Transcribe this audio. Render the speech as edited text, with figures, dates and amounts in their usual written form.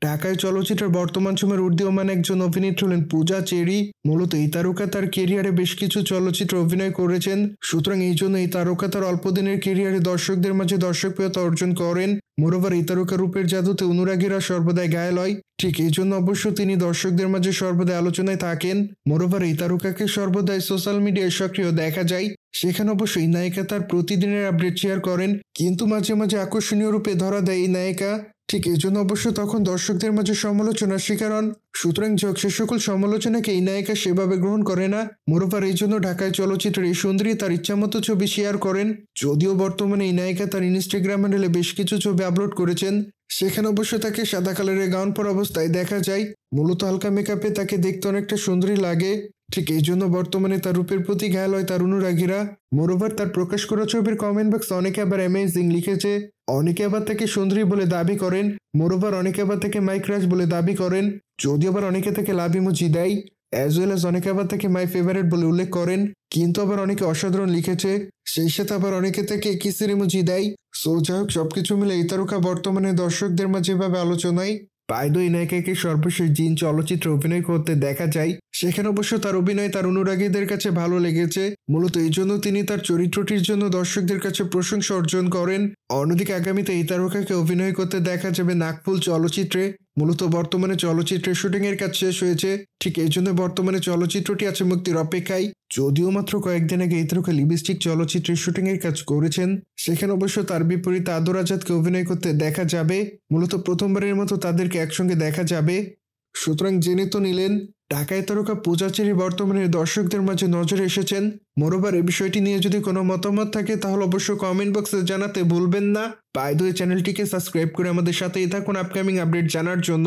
ঢাকায় চলচ্চিত্রের বর্তমান সময়ের উদীয়মান একজন অভিনেত্রী হলেন পূজা চেরি। মূলত এই তারকা তার কেরিয়ারে বেশ কিছু চলচ্চিত্রে অভিনয় করেছেন। সুতরাং এই জন্য এই তারকা তার অল্প দিনের কেরিয়ারে দর্শকদের মাঝে দর্শকপ্রিয়তা অর্জন করেন। মোরওভার এই তারকা রূপের জাদুতে অনুরাগীরা সর্বদাই ঘায়েল হয়। ঠিক এই জন্য অবশ্য তিনি দর্শকদের মাঝে সর্বদাই আলোচনায় থাকেন। মোরওভার এই তারকাকে সর্বদাই সোশ্যাল মিডিয়ায় সক্রিয় দেখা যায়। সেখানে অবশ্যই নায়িকা তার প্রতিদিনের আপডেট শেয়ার করেন, কিন্তু মাঝে মাঝে আকর্ষণীয় রূপে ধরা দেয় এই নায়িকা। ঠিক এই জন্য অবশ্য তখন দর্শকদের মাঝে সমালোচনার শিকার হন। সুতরাং সে সকল সমালোচনাকে এই নায়িকা সেভাবে গ্রহণ করে না। মোরওভার এই জন্য ঢাকায় চলচ্চিত্রের এই সুন্দরী তার ইচ্ছামতো ছবি শেয়ার করেন। যদিও বর্তমানে এই নায়িকা তার ইনস্টাগ্রাম হ্যান্ডেলে বেশ কিছু ছবি আপলোড করেছেন। সেখানে অবশ্য তাকে সাদা কালারের গাউন পরা অবস্থায় দেখা যায়। মূলত হালকা মেকআপে তাকে দেখতে অনেকটা সুন্দরী লাগে। ঠিক এই জন্য বর্তমানে তার রূপের প্রতি ঘায়াল হয় তার অনুরাগীরা। মোরওভার তার প্রকাশ করা ছবির কমেন্ট বক্সে অনেকে আবার অ্যামেজিং লিখেছে, অনেকে আবার তাকে সুন্দরী বলে দাবি করেন। মোরওভার অনেকে আবার তাকে মাই ক্রাশ বলে দাবি করেন। যদিও আবার অনেকে তাকে লাভ ইমোজি দেয়, অ্যাজ ওয়েল অ্যাজ অনেকে আবার তাকে মাই ফেভারিট বলে উল্লেখ করেন। কিন্তু আবার অনেকে অসাধারণ লিখেছে, সেই সাথে আবার অনেকে তাকে কিসের ইমোজি দেয়। সো যাই হোক, সবকিছু মিলে এই তারকা বর্তমানে দর্শকদের মাঝে এভাবে আলোচনায়। পাইদো এই নায়িকাকে সর্বশেষ জিন চলচ্চিত্রে অভিনয় করতে দেখা যায়। সেখানে অবশ্য তার অভিনয় তার অনুরাগীদের কাছে ভালো লেগেছে। মূলত এই জন্য তিনি তার চরিত্রটির জন্য দর্শকদের কাছে প্রশংসা অর্জন করেন। অন্যদিকে আগামীতে এই তারকাকে অভিনয় করতে দেখা যাবে নাকফুল চলচ্চিত্রে। মূলত বর্তমানে চলচ্চিত্রের শুটিং এর কাজ শেষ হয়েছে। ঠিক এই জন্য বর্তমানে চলচ্চিত্রটি আছে মুক্তির অপেক্ষায়। যদিও মাত্র কয়েকদিন আগে এই তারকা লিপস্টিক চলচ্চিত্রের শুটিং এর কাজ করেছেন। সেখানে অবশ্য তার বিপরীতে আদর আজাদকে অভিনয় করতে দেখা যাবে। মূলত প্রথমবারের মতো তাদেরকে একসঙ্গে দেখা যাবে। সুতরাং জেনে তো নিলেন, ঢাকায় তারকা পূজা চেরি বর্তমানে দর্শকদের মাঝে নজরে এসেছেন। মোরওভার এই বিষয়টি নিয়ে যদি কোনো মতামত থাকে তাহলে অবশ্য কমেন্ট বক্সে জানাতে ভুলবেন না। বাই দ্য ওয়ে, চ্যানেলটিকে সাবস্ক্রাইব করে আমাদের সাথেই থাকুন আপকামিং আপডেট জানার জন্য।